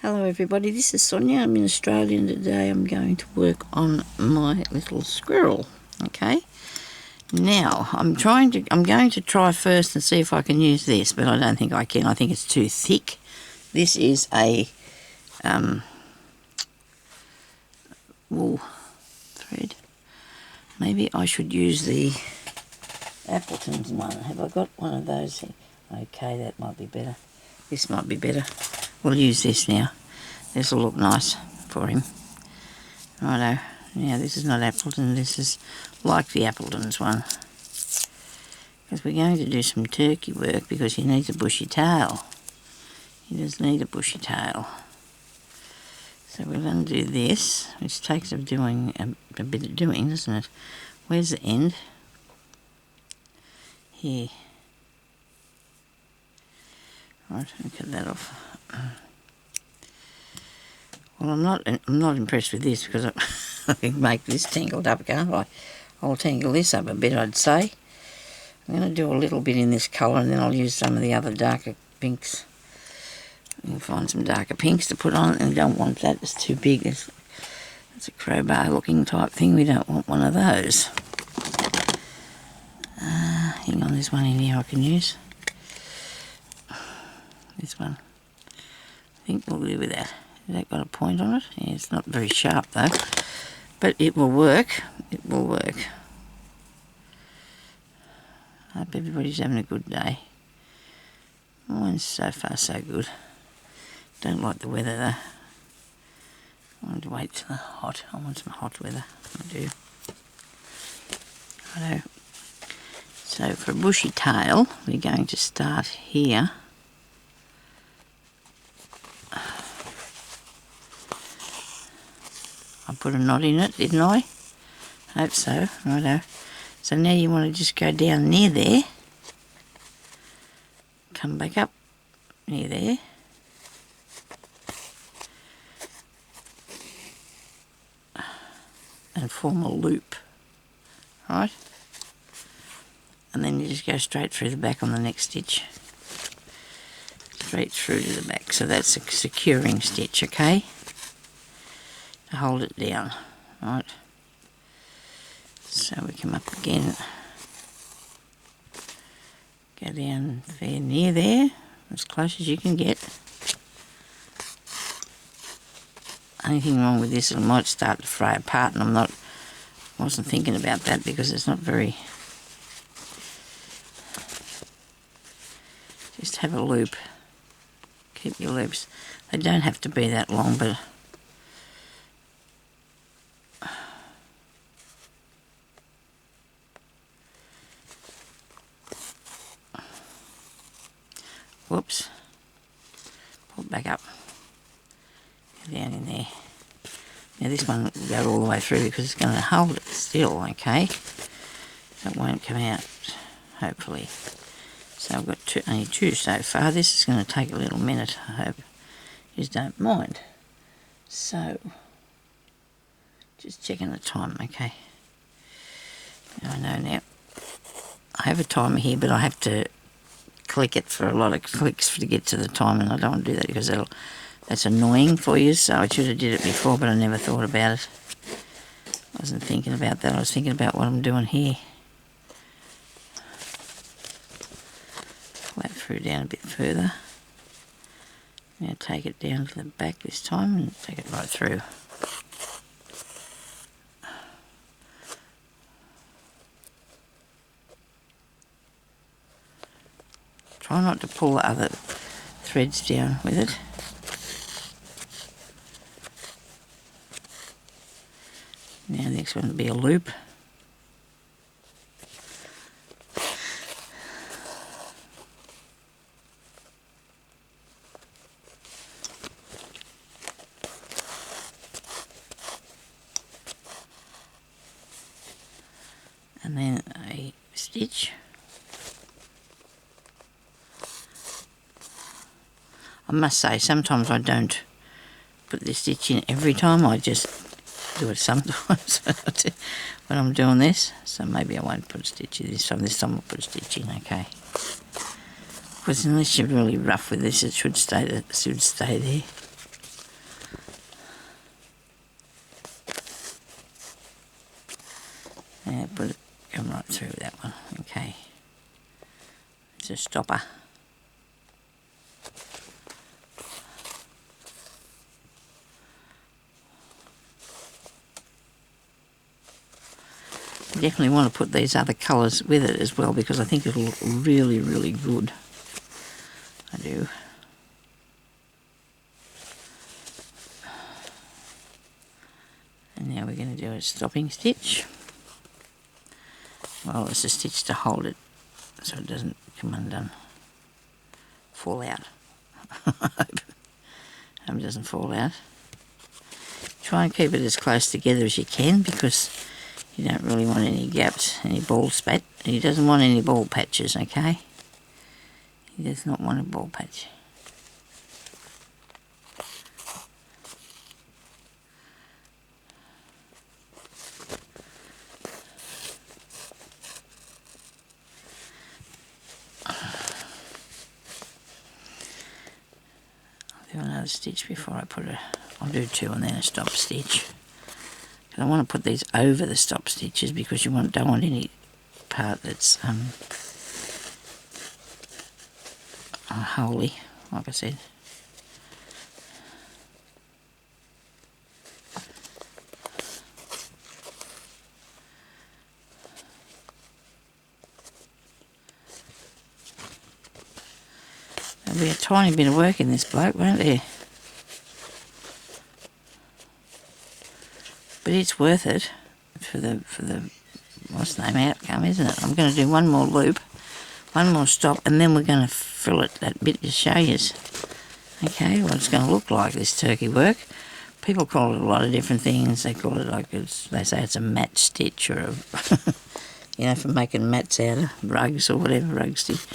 Hello everybody, this is Sonia. I'm in Australia and today I'm going to work on my little squirrel. Okay, now I'm going to try first and see if I can use this, but I don't think I can. I think it's too thick. This is a wool thread. Maybe I should use the Appleton's one. Have I got one of those here? Okay, that might be better. This might be better. We'll use this now. This will look nice for him. Righto. Now this is not Appleton, this is like the Appleton's one. Because we're going to do some turkey work because he needs a bushy tail. He does need a bushy tail. So we're going to do this, which takes a bit of doing, doesn't it? Where's the end? Here. Right, I'll cut that off. Well, I'm not impressed with this because I can make this tangled up, can't I? I'll tangle this up a bit, I'd say. I'm going to do a little bit in this colour and then I'll use some of the other darker pinks. You'll find some darker pinks to put on, and we don't want that, it's too big. It's a crowbar looking type thing, we don't want one of those. Hang on, there's one in here I can use. This one. I think we'll do with that. Has that got a point on it? Yeah, it's not very sharp though, but it will work. It will work. I hope everybody's having a good day. Mine's so far so good. Don't like the weather though. I want to wait till the hot. I want some hot weather. I do. Righto. So for a bushy tail, we're going to start here. I put a knot in it, didn't I? Hope so. Righto. So now you want to just go down near there. Come back up near there. And form a loop. Right? And then you just go straight through the back on the next stitch. Straight through to the back. So that's a securing stitch, okay? To hold it down, right? So we come up again, go down there near there, as close as you can get. Anything wrong with this, it might start to fray apart, and wasn't thinking about that because it's not very. Just have a loop. Keep your loops. They don't have to be that long, but whoops, pull it back up, go down in there. Now this one will go all the way through because it's going to hold it still, okay? So it won't come out, hopefully. So I've got only two so far. This is going to take a little minute, I hope you don't mind. So, just checking the time, okay? I know now. I have a timer here, but I have to click it for a lot of clicks to get to the time, and I don't want to do that because that's annoying for you. So I should have did it before, but I never thought about it. I wasn't thinking about that. I was thinking about what I'm doing here. Pull that through down a bit further. Now take it down to the back this time and take it right through. Try not to pull the other threads down with it. Now the next one will be a loop. And then a stitch. I must say, sometimes I don't put the stitch in every time, I just do it sometimes when I'm doing this. So maybe I won't put a stitch in this time. This time I'll put a stitch in, okay? Because unless you're really rough with this, it should stay there. the stopper. You definitely want to put these other colours with it as well, because I think it'll look really, really good. I do. And now we're going to do a stopping stitch. Well, it's a stitch to hold it so it doesn't come undone, fall out. I hope it doesn't fall out. Try and keep it as close together as you can, because you don't really want any gaps, any bald spat. He doesn't want any bald patches, okay? He does not want a bald patch. I'll do another stitch before I put a... I'll do two and then a stop stitch. I want to put these over the stop stitches because you don't want any part that's unholy, like I said. There'll be a tiny bit of work in this bloke, won't there? But it's worth it for the what's the name, outcome, isn't it? I'm going to do one more loop, one more stop, and then we're going to fill it that bit to show you. Okay, what it's going to look like, this turkey work. People call it a lot of different things. They call it like they say it's a mat stitch, or a you know, for making mats out of rugs or whatever, rug stitch.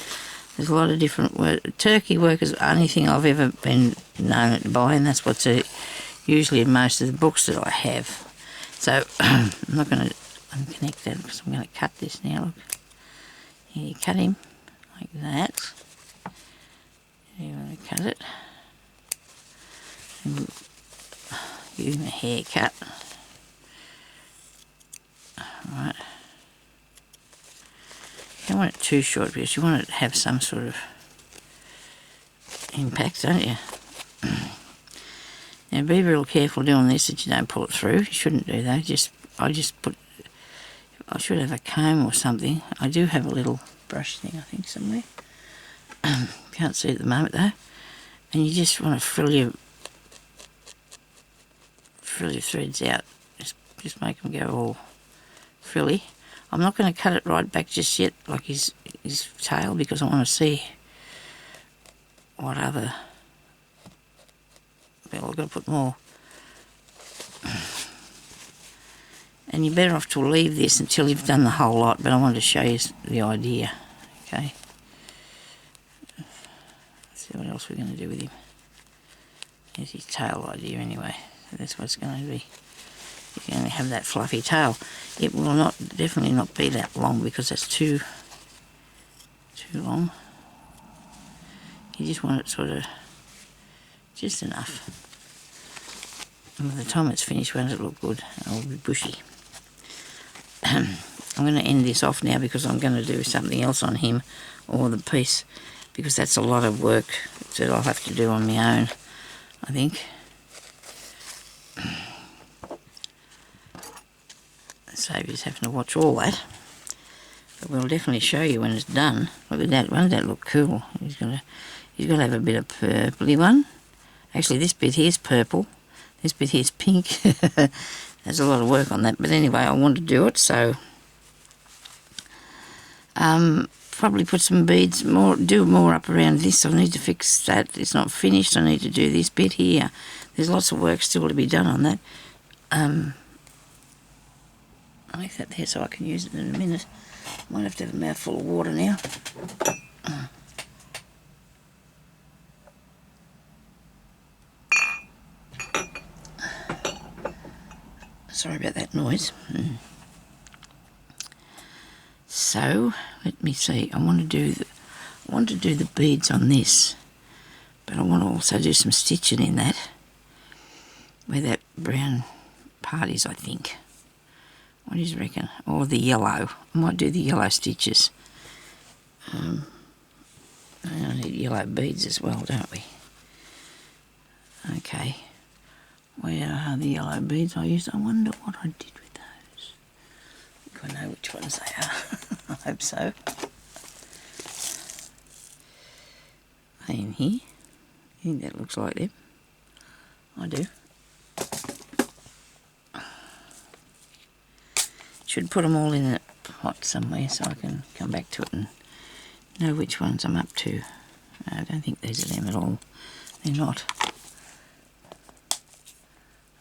There's a lot of different work. Turkey work is the only thing I've ever been known to buy, and that's what's usually in most of the books that I have. So I'm not going to unconnect that because I'm going to cut this now. Look, here you cut him like that. You want to cut it. And give him a haircut. Alright. You don't want it too short because you want it to have some sort of impact, don't you? Now be real careful doing this that you don't pull it through. You shouldn't do that. I should have a comb or something. I do have a little brush thing, I think, somewhere. Can't see at the moment though. And you just want to frill your threads out. Just make them go all frilly. I'm not going to cut it right back just yet, like his tail, because I want to see what other... Well, I've got to put more. And you're better off to leave this until you've done the whole lot, but I wanted to show you the idea. Okay. Let's see what else we're going to do with him. Here's his tail idea anyway. So that's what it's going to be. You're going to have that fluffy tail. It will definitely not be that long because that's too long. You just want it sort of just enough. And by the time it's finished, won't it look good? It'll be bushy. I'm going to end this off now because I'm going to do something else on him or the piece, because that's a lot of work that I'll have to do on my own, I think. Save you having to watch all that. But we'll definitely show you when it's done. Look at that. Won't that look cool? He's got to have a bit of purpley one. Actually, this bit here's purple. This bit here's pink. There's a lot of work on that. But anyway, I want to do it, so... probably put some beads, do more up around this. I need to fix that. It's not finished. I need to do this bit here. There's lots of work still to be done on that. I'll leave that there so I can use it in a minute. Might have to have a mouthful of water now. Sorry about that noise. So let me see. I want to do the beads on this, but I want to also do some stitching in that, where that brown part is, I think. What do you reckon? Or the yellow. I might do the yellow stitches. I need yellow beads as well, don't we? Okay. Where are the yellow beads I used? I wonder what I did with those. I think I know which ones they are. I hope so. Are they in here? I think that looks like them. I do. Should put them all in a pot somewhere so I can come back to it and know which ones I'm up to. I don't think these are them at all. They're not.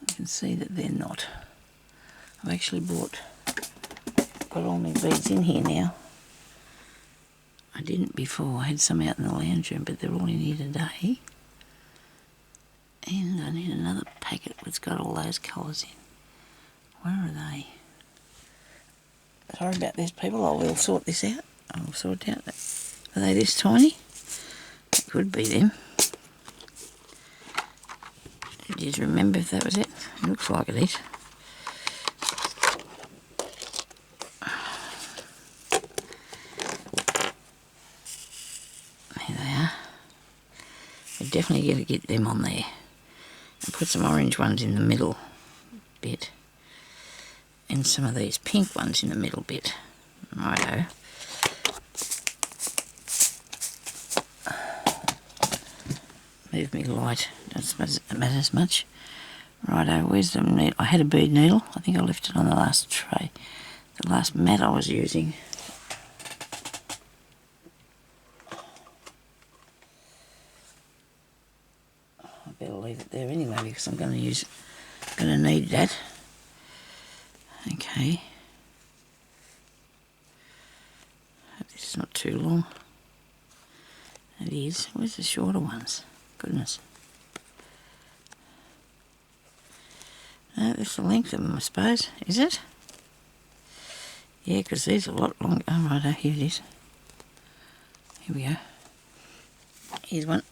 I can see that they're not. I've actually got all my beads in here now. I didn't before. I had some out in the lounge room, but they're all in here today. And I need another packet that's got all those colours in. Where are they? Sorry about this, people. I will sort this out. I will sort out that. Are they this tiny? It could be them. Just remember if that was it. It looks like it is. There they are. We definitely got to get them on there. And put some orange ones in the middle bit. And some of these pink ones in the middle bit. Righto. Move me light, doesn't matter as much. Righto, where's the needle? I had a bead needle. I think I left it on the last tray. The last mat I was using. I better leave it there anyway because I'm going to need that. Okay. Hope this is not too long. It is. Where's the shorter ones? Goodness. No, that's the length of them, I suppose. Is it? Yeah, because these are a lot longer. Oh, righto, here it is. Here we go. Here's one.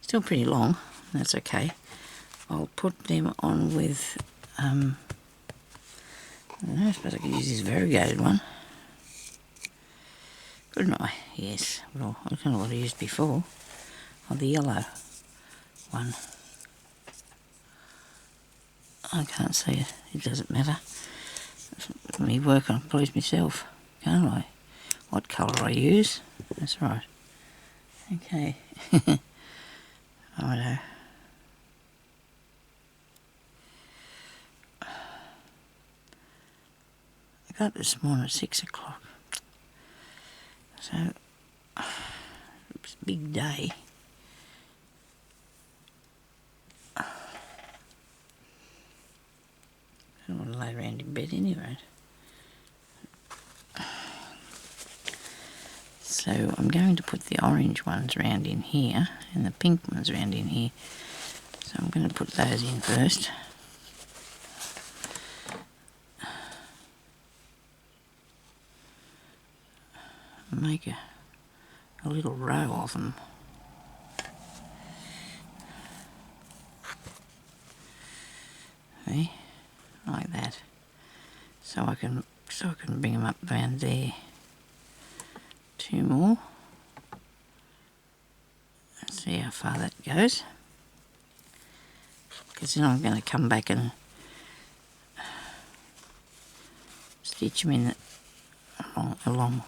Still pretty long. That's okay. I'll put them on with, I don't know, I suppose I could use this variegated one. Couldn't I? Yes. Well, I don't know what I used before. Oh, the yellow one. I can't see it. It doesn't matter. Let me work on please myself, can't I? What colour I use. That's right. Okay. Righto. I got up this morning at 6 o'clock. So, it was a big day. I don't want to lay around in bed anyway. So I'm going to put the orange ones around in here and the pink ones around in here. So I'm going to put those in first. Make a little row of them. See? Like that. So I can bring them up around there. Two more. Let's see how far that goes. Because then I'm going to come back and stitch them in along.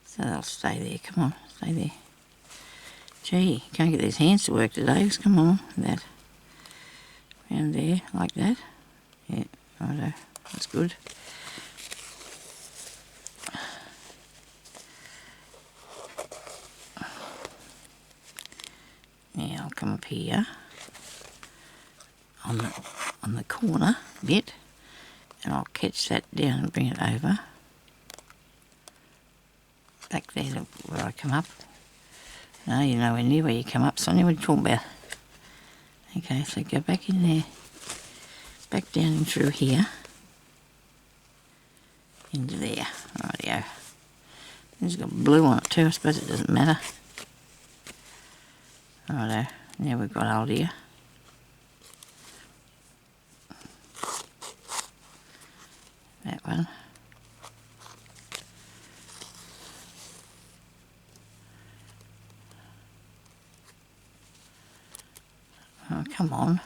So they'll stay there. Come on, stay there. Gee, can't get these hands to work today. Come on, that. Around there, like that. Yeah, righto. That's good. Now I'll come up here on the corner bit, and I'll catch that down and bring it over. Back there to where I come up. No, you're nowhere near where you come up, Sonia. What are you talking about? Okay, so go back in there. Back down and through here. Into there. Rightio. It's got blue on it too. I suppose it doesn't matter. Righto. Now we've got old here. That one. Oh, come on.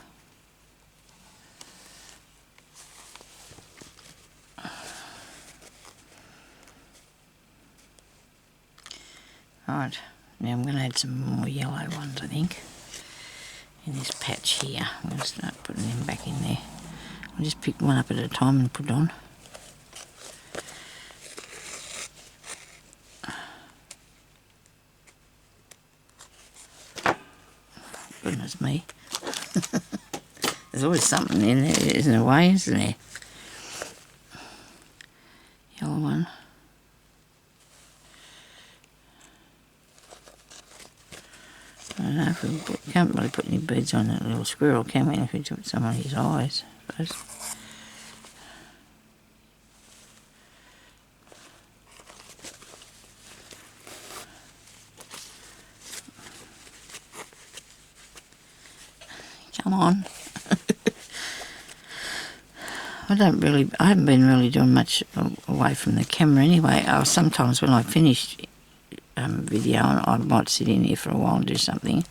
Right, now I'm going to add some more yellow ones, I think, in this patch here. I'm going to start putting them back in there. I'll just pick one up at a time and put it on. Goodness me. There's always something in there, isn't there, way, isn't there? Yellow one. I don't know if we can't really put any beads on that little squirrel, can we? If we put some on his eyes, I suppose. Come on. I haven't been really doing much away from the camera anyway. Sometimes when I finish video, I might sit in here for a while and do something,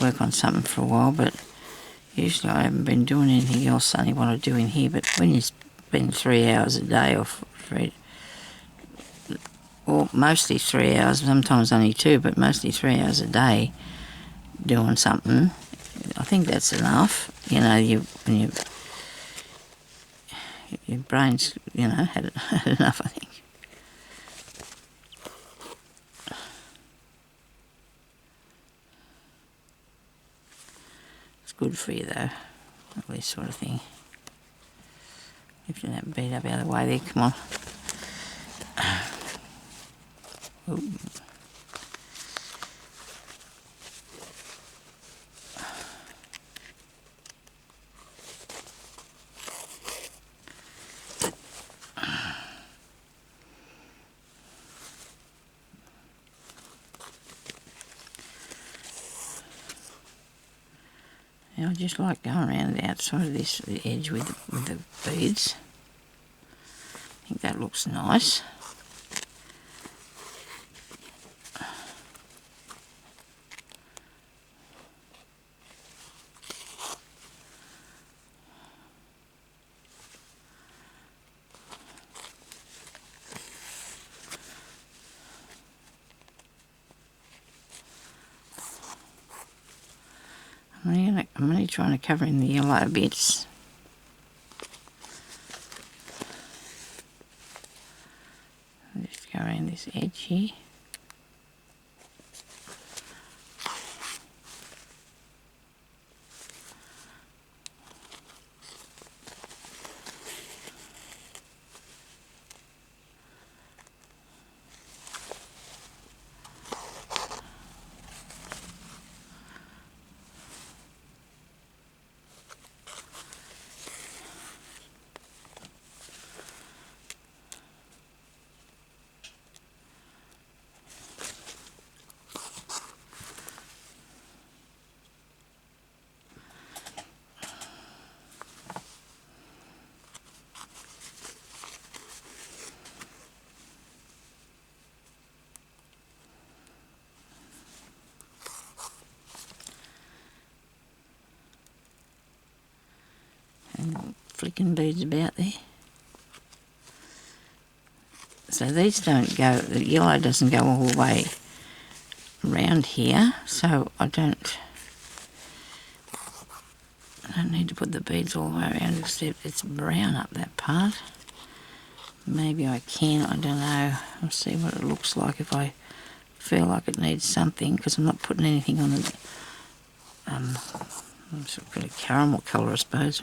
work on something for a while, but usually I haven't been doing anything else, only what I do in here. But when you spend 3 hours a day, or mostly 3 hours, sometimes only 2, but mostly 3 hours a day doing something, I think that's enough. You know, when your brain's, you know, had enough, I think. It's good for you though, all this sort of thing. Lifting that bead up out of the way there, come on. Ooh. Now I just like going around the outside of the edge with the beads. I think that looks nice. I'm only trying to cover in the yellow bits. I'll just go around this edge here. Flicking beads about there. So these don't go, the yellow doesn't go all the way around here, so I don't need to put the beads all the way around, except it's brown up that part. Maybe I can, I don't know. I'll see what it looks like if I feel like it needs something, because I'm not putting anything on the sort of got a caramel colour, I suppose.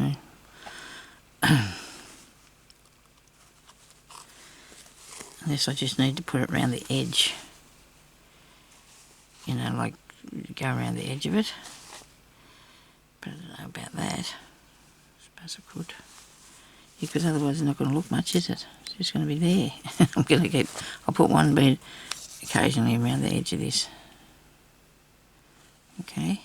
Unless I just need to put it around the edge. You know, like go around the edge of it. But I don't know about that. I suppose I could. Yeah, because otherwise it's not going to look much, is it? It's just going to be there. I'll put one bead occasionally around the edge of this. Okay.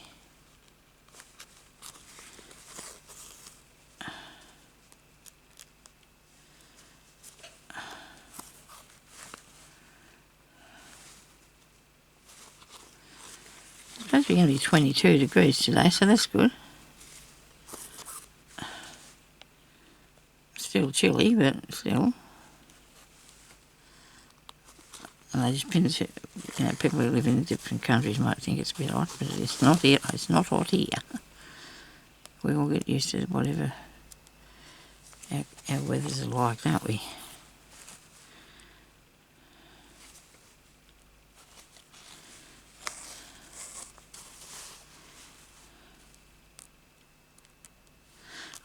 I supposed to be going to be 22 degrees today, so that's good. Still chilly, but still. And they just pins it, you know, people who live in different countries might think it's a bit hot, but it's not here. It's not hot here. We all get used to whatever our weathers are like, don't we?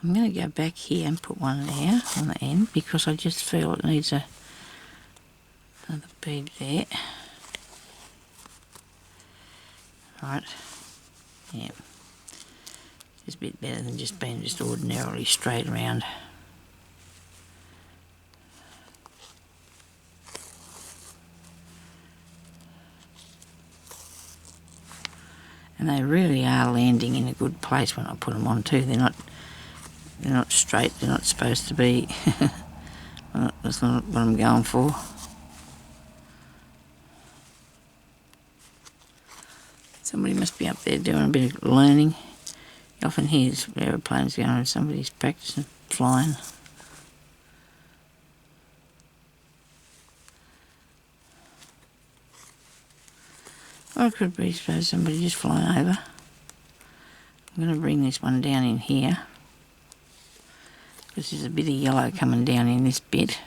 I'm going to go back here and put one there on the end because I just feel it needs another bead there. Right, yeah, it's a bit better than just being just ordinarily straight around. And they really are landing in a good place when I put them on too. They're not straight. They're not supposed to be. That's not what I'm going for. Somebody must be up there doing a bit of learning. You often hear aeroplanes going and somebody's practicing flying. Or it could be, suppose, somebody just flying over. I'm going to bring this one down in here, because there's a bit of yellow coming down in this bit.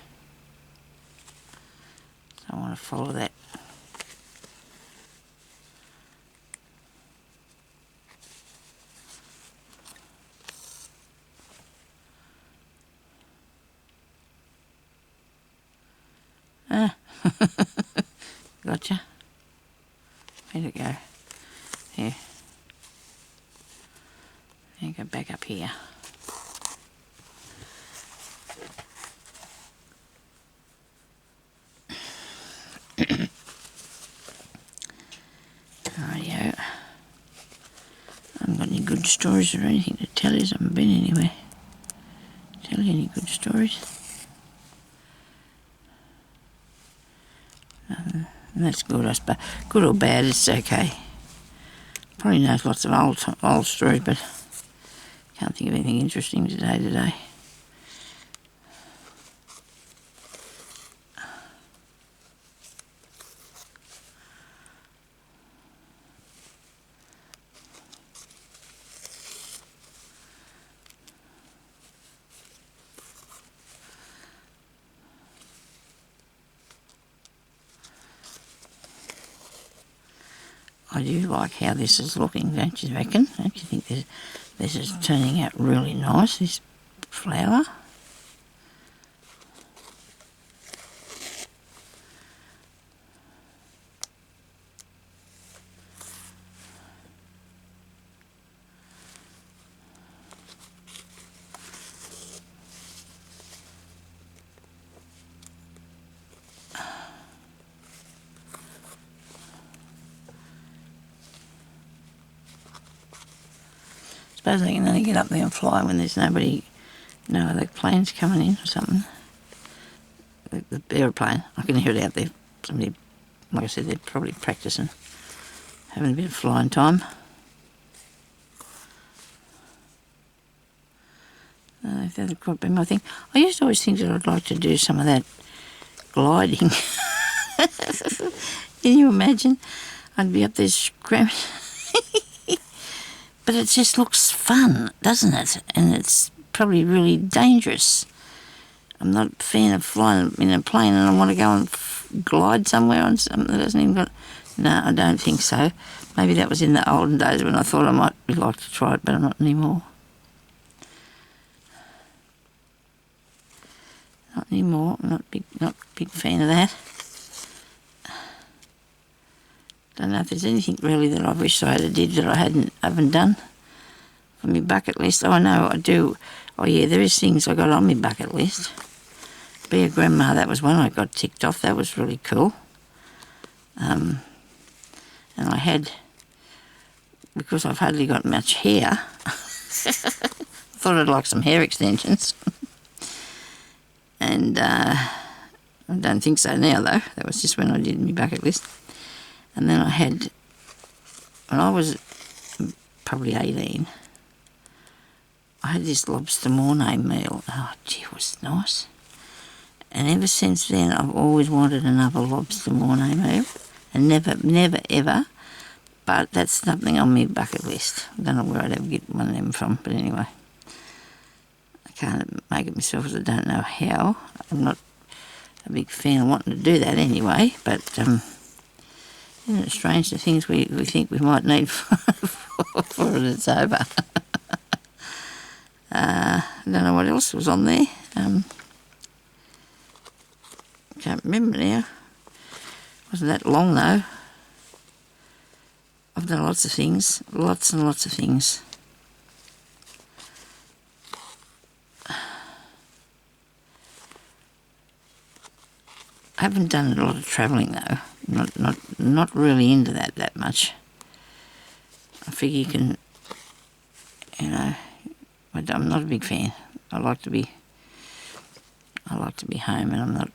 So I want to follow that. Gotcha. Where'd it go? There. Then go back up here. Rightio. I haven't got any good stories or anything to tell you. I haven't been anywhere. Tell you any good stories? Nothing. And that's good, I suppose. Good or bad, it's okay. Probably knows lots of old stories, but can't think of anything interesting today. I do like how this is looking, don't you reckon? Don't you think this is turning out really nice, this flower? I suppose they can only get up there and fly when there's no other planes coming in or something. The aeroplane, I can hear it out there. Somebody, like I said, they're probably practicing, having a bit of flying time. If that could be my thing. I used to always think that I'd like to do some of that gliding. Can you imagine? I'd be up there scrambling. But it just looks fun, doesn't it? And it's probably really dangerous. I'm not a fan of flying in a plane and I want to go and glide somewhere on something that hasn't even got... No, I don't think so. Maybe that was in the olden days when I thought I might like to try it, but I'm not anymore. Not anymore. I'm not a big fan of that. Don't know if there's anything really that I wish I had did that I haven't done for my bucket list. Oh, I know I do. Oh, yeah, there is things I got on my bucket list. Be a grandma, that was one I got ticked off. That was really cool. And I had, because I've hardly got much hair, thought I'd like some hair extensions. And I don't think so now, though. That was just when I did my bucket list. And then I had when I was probably 18, I had this lobster mornay meal. Oh, gee, it was nice. And ever since then, I've always wanted another lobster mornay meal. And never, ever. But that's something on my bucket list. I don't know where I'd ever get one of them from, but anyway. I can't make it myself, as I don't know how. I'm not a big fan of wanting to do that anyway, but isn't it strange, the things we think we might need for it, it's over. I don't know what else was on there. Can't remember now. Wasn't that long though. I've done lots of things, lots and lots of things. I haven't done a lot of travelling though. Not really into that much. I figure you can, you know, but I'm not a big fan. I like to be home, and I'm not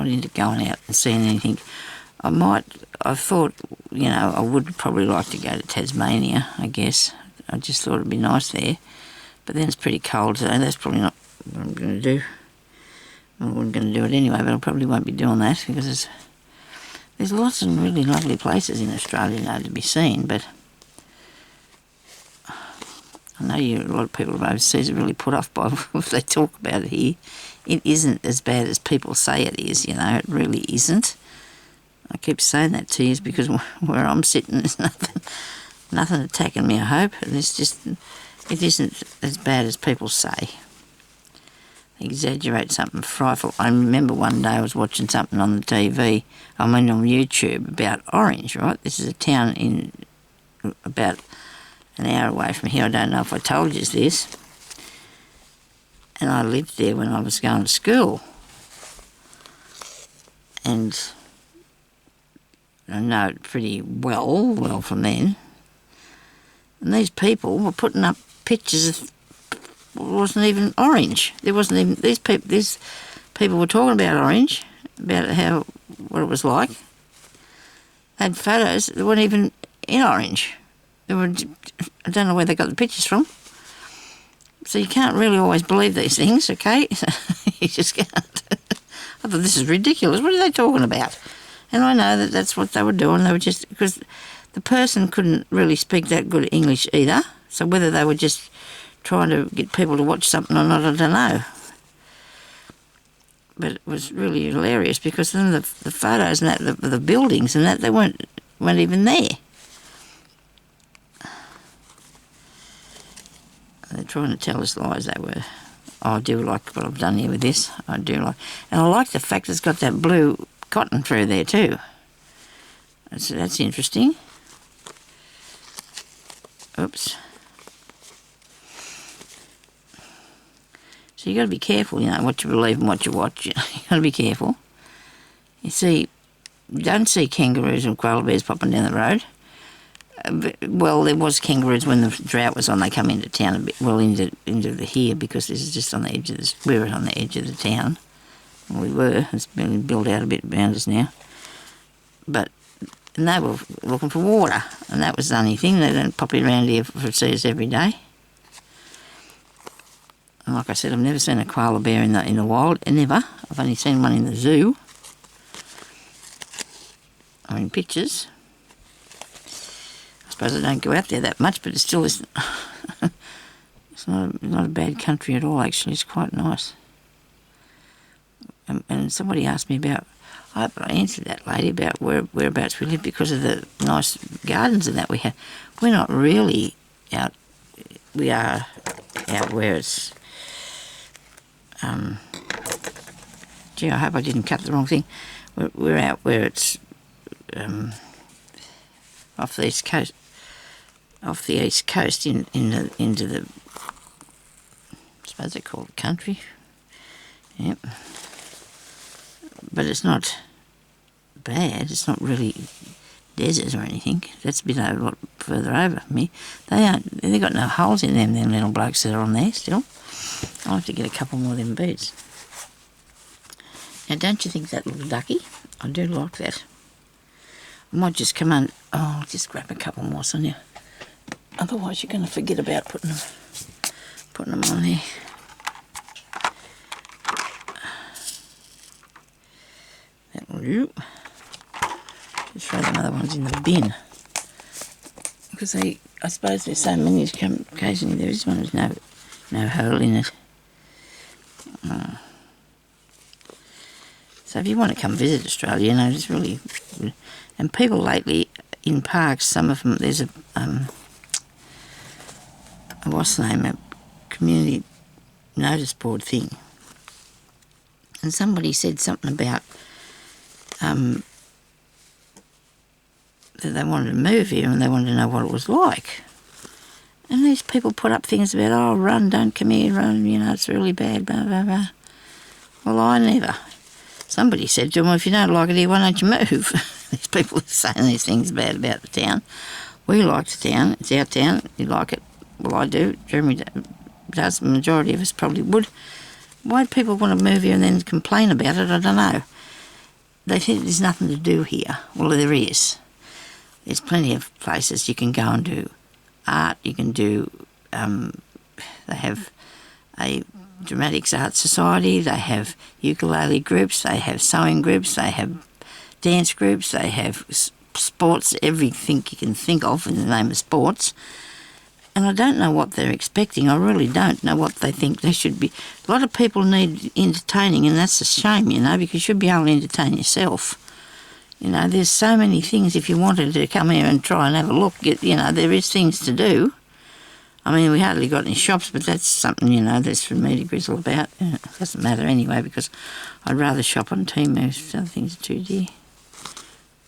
into going out and seeing anything. I thought, you know, I would probably like to go to Tasmania, I guess. I just thought it'd be nice there. But then it's pretty cold, so that's probably not what I'm going to do. I wasn't going to do it anyway, but I probably won't be doing that because there's lots of really lovely places in Australia now to be seen, but I know a lot of people overseas are really put off by what they talk about it here. It isn't as bad as people say it is, you know, it really isn't. I keep saying that to you because where I'm sitting there's nothing attacking me, I hope. It isn't as bad as people say. They exaggerate something frightful. I remember one day I was watching something on the TV, on YouTube, about Orange, right? This is a town in about an hour away from here. I don't know if I told you this. And I lived there when I was going to school. And I know it pretty well from then. And these people were putting up pictures of wasn't even Orange. There wasn't even these people were talking about Orange, about what it was like. They had photos that weren't even in Orange. I don't know where they got the pictures from. So you can't really always believe these things, okay? You just can't. I thought, this is ridiculous. What are they talking about? And I know that that's what they were doing. They were just, because the person couldn't really speak that good English either. So whether they were just trying to get people to watch something or not, I don't know. But it was really hilarious because then the photos and that, the buildings and that, they weren't even there. They're trying to tell us lies. They were. I do like what I've done here with this. I do like, and I like the fact it's got that blue cotton through there too. That's interesting. Oops. So you got to be careful, you know, what you believe and what you watch. You got to be careful. You see, you don't see kangaroos and koala bears popping down the road. Well, there was kangaroos when the drought was on. They come into town a bit, well, into the here, because this is just on the edge of this. We were on the edge of the town. Well, we were. It's been built out a bit around us now. And they were looking for water, and that was the only thing. They don't pop around here for see us every day. And like I said, I've never seen a koala bear in the wild, never. I've only seen one in the zoo, or in pictures. I suppose I don't go out there that much, but it still isn't. It's not a bad country at all, actually. It's quite nice. And somebody asked me about, I answered that lady about whereabouts we live because of the nice gardens and that we have. We're not really out. We are out where it's. Gee, I hope I didn't cut the wrong thing. We're out where it's off the east coast. Off the east coast into the. I suppose they call it country. Yep. But it's not bad. It's not really desert or anything. That's a bit a lot further over from me. They've got no holes in them little blokes that are on there still. I'll have to get a couple more of them beads. Now, don't you think that little ducky? I do like that. I might just come on. Oh, I'll just grab a couple more, Sonia. Otherwise, you're going to forget about putting them on there. That'll do. Just throw them other ones in the bin. Because I suppose there's so many, occasionally there is one with no hole in it. So if you want to come visit Australia, it's really good. And people lately in parks, some of them, there's a community notice board thing. And somebody said something about that they wanted to move here and they wanted to know what it was like. And these people put up things about, oh, run, don't come here, run, it's really bad, blah, blah, blah. Well, I never. Somebody said to them, well, if you don't like it here, why don't you move? These people are saying these things bad about the town. We like the town. It's our town. You like it. Well, I do. Jeremy does. The majority of us probably would. Why do people want to move here and then complain about it? I don't know. They think there's nothing to do here. Well, there is. There's plenty of places you can go and do art. You can do, they have a dramatics art society, they have ukulele groups, they have sewing groups, they have dance groups, they have sports, everything you can think of in the name of sports. And I don't know what they're expecting. I really don't know what they think they should be. A lot of people need entertaining, and that's a shame, because you should be able to entertain yourself. There's so many things. If you wanted to come here and try and have a look, there is things to do. I mean, we hardly got any shops, but that's something, that's for me to grizzle about. It doesn't matter anyway, because I'd rather shop on Temu if other things are too dear.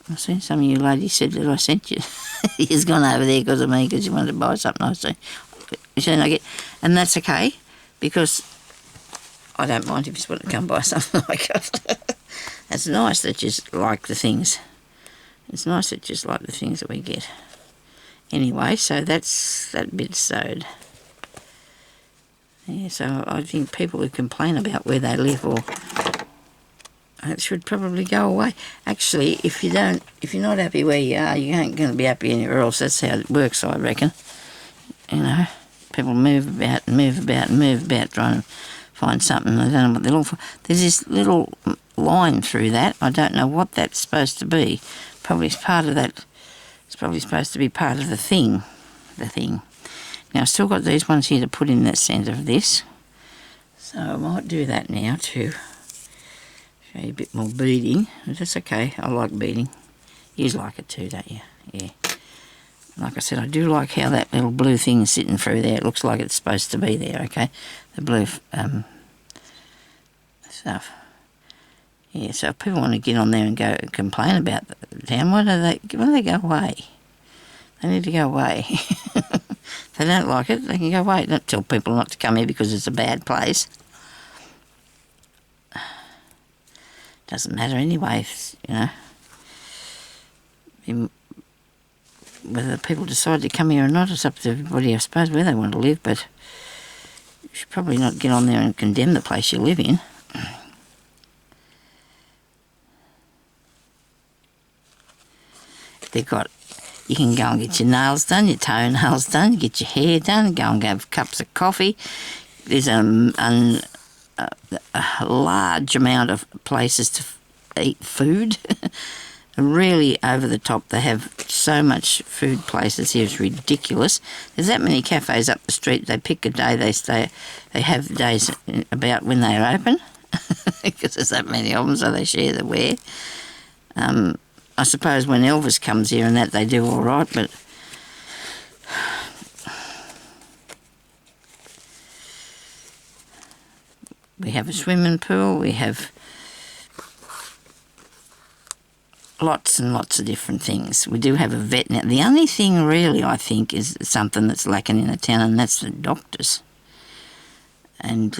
I've seen some of you ladies said that I sent you. He's gone over there because of me, because you wanted to buy something. I say, and that's okay, because I don't mind if you want to come buy something like it. It's nice that you like the things. It's nice that you like the things that we get. Anyway, so that's that bit sewed. Yeah, so I think people who complain about where they live, or it should probably go away. Actually, if you're not happy where you are, you ain't going to be happy anywhere else. That's how it works, I reckon. People move about and move about and move about trying to find something. They don't know what they're looking for. There's this little line through that. I don't know what that's supposed to be. Probably it's part of that. It's probably supposed to be part of the thing. Now, I've still got these ones here to put in the centre of this. So I might do that now to show you a bit more beading. But that's okay. I like beading. You like it too, don't you? Yeah. Like I said, I do like how that little blue thing's sitting through there. It looks like it's supposed to be there, okay? The blue stuff. Yeah, so if people want to get on there and go complain about the town, why do they go away? They need to go away. If they don't like it, they can go away. Don't tell people not to come here because it's a bad place. Doesn't matter anyway, whether people decide to come here or not, it's up to everybody, I suppose, where they want to live, but you should probably not get on there and condemn the place you live in. You can go and get your nails done, your toenails done, get your hair done, go and have cups of coffee. There's a large amount of places to eat food. Really over the top. They have so much food places here, it's ridiculous. There's that many cafes up the street. They pick a day, they have days about when they are open, because there's that many of them, so they share the ware. I suppose when Elvis comes here and that, they do all right, but we have a swimming pool, we have lots and lots of different things. We do have a vet now. The only thing really, I think, is something that's lacking in the town, and that's the doctors. And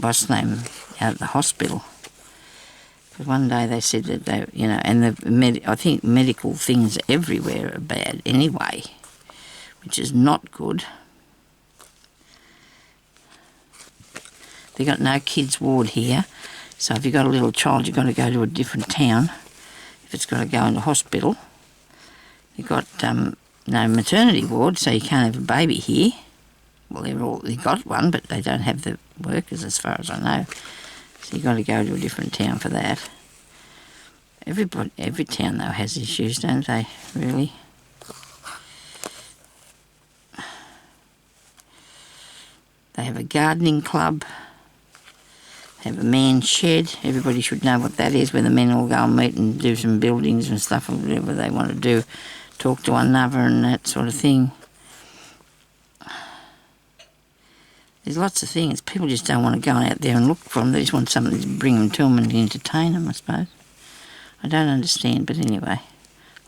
what's the name, out at the hospital. Because one day they said that they, and I think medical things everywhere are bad anyway, which is not good. They've got no kids ward here, so if you've got a little child, you've got to go to a different town. if it's got to go into hospital. They've got no maternity ward, so you can't have a baby here. Well, they've got one, but they don't have the workers as far as I know. So you've got to go to a different town for that. Every town, though, has issues, don't they, really? They have a gardening club. They have a man's shed. Everybody should know what that is, where the men all go and meet and do some buildings and stuff, or whatever they want to do, talk to one another and that sort of thing. There's lots of things. People just don't want to go out there and look for them. They just want something to bring them to them and entertain them, I suppose. I don't understand, but anyway.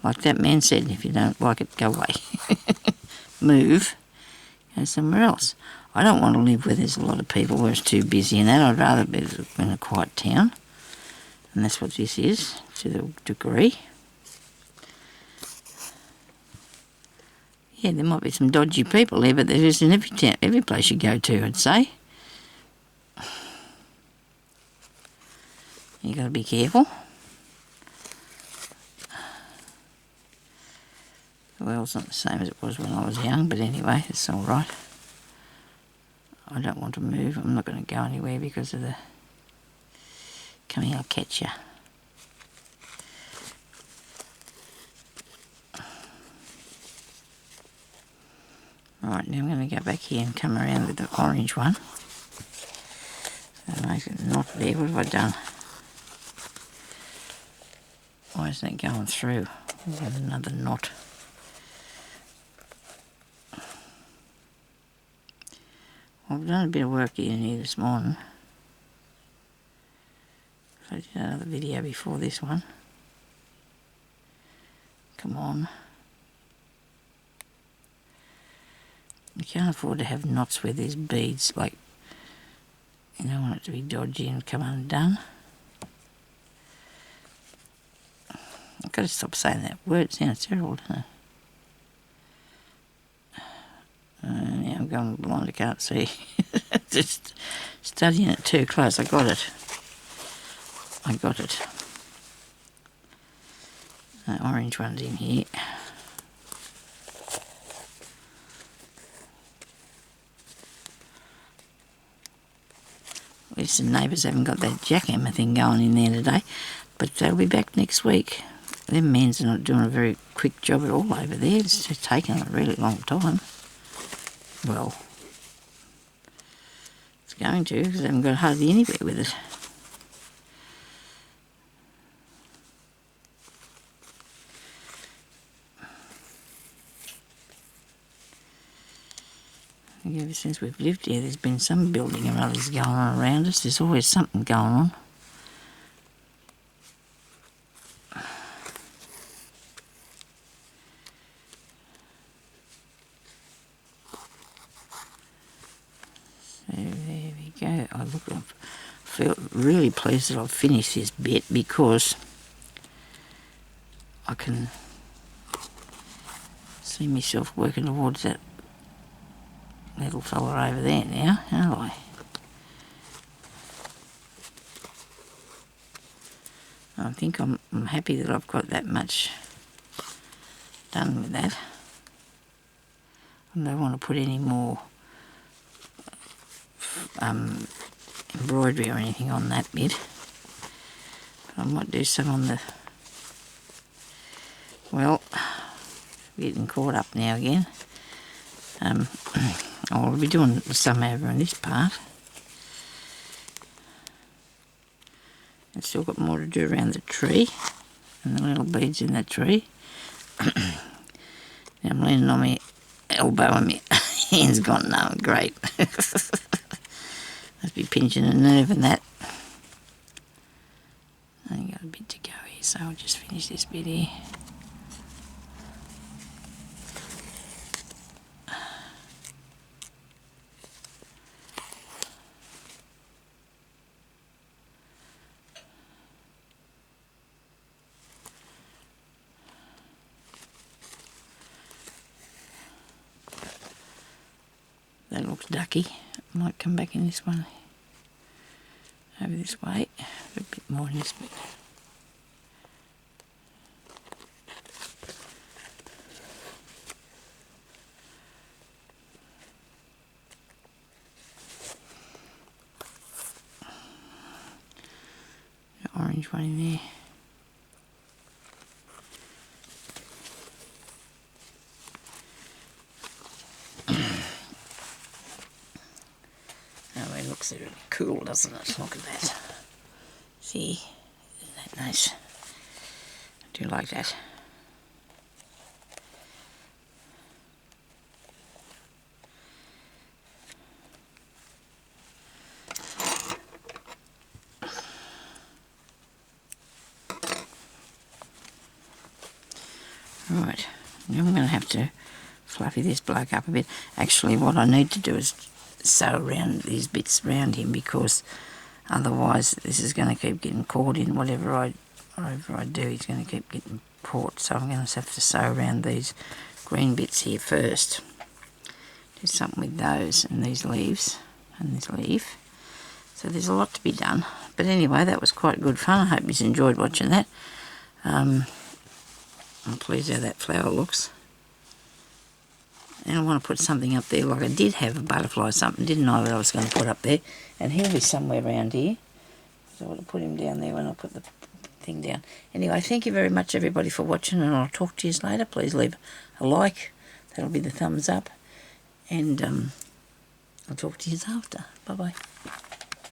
Like that man said, if you don't like it, go away. Move. Go somewhere else. I don't want to live where there's a lot of people, where it's too busy and that. I'd rather be in a quiet town. And that's what this is, to the degree. Yeah, there might be some dodgy people there, but there is in every town, every place you go to, I'd say. You got to be careful. Well, it's not the same as it was when I was young, but anyway, it's all right. I don't want to move. I'm not going to go anywhere because of the... Come here, I'll catch you. Right, now I'm going to go back here and come around with the orange one. So make it not there. What have I done? Why isn't it going through? We've got another knot. Well, I've done a bit of work in here this morning. I did another video before this one. Come on. You can't afford to have knots where there's beads, like, you don't want it to be dodgy and come undone. I've got to stop saying that word, it sounds terrible, doesn't it? Yeah, I'm going blind, I can't see. Just studying it too close, I got it. The orange one's in here. At least the neighbours haven't got that jackhammer thing going in there today, but they'll be back next week. Them men's are not doing a very quick job at all over there. It's just taking a really long time. Well, it's going to, because they haven't got hardly anywhere with it. I think ever since we've lived here, there's been some building or others going on around us. There's always something going on. So there we go. I feel really pleased that I've finished this bit, because I can see myself working towards that little fella over there now, aren't I? I think I'm happy that I've got that much done with that. I don't want to put any more embroidery or anything on that bit. But I might do some on the... Well, getting caught up now again. I'll be doing some over in this part. I've still got more to do around the tree and the little beads in that tree. Now I'm leaning on my elbow and my hand's gone, no, great. Must be pinching a nerve and that. I've got a bit to go here, so I'll just finish this bit here. That looks ducky. I might come back in this one. Over this way. A bit more in this bit. orange one in there. Oh, it looks really cool, doesn't it? Look at that. See? Isn't that nice? I do like that. Right, now I'm going to have to fluffy this bloke up a bit. Actually, what I need to do is sew around these bits around him, because otherwise this is going to keep getting caught in whatever I do. He's going to keep getting caught, so I'm going to have to sew around these green bits here first. Do something with those and these leaves and this leaf. So there's a lot to be done. But anyway, that was quite good fun. I hope you enjoyed watching that. I'm pleased how that flower looks. And I want to put something up there, like I did have a butterfly or something, didn't I, that I was going to put up there. And he'll be somewhere around here. So I want to put him down there when I put the thing down. Anyway, thank you very much everybody for watching, and I'll talk to you later. Please leave a like. That'll be the thumbs up. And I'll talk to you after. Bye-bye.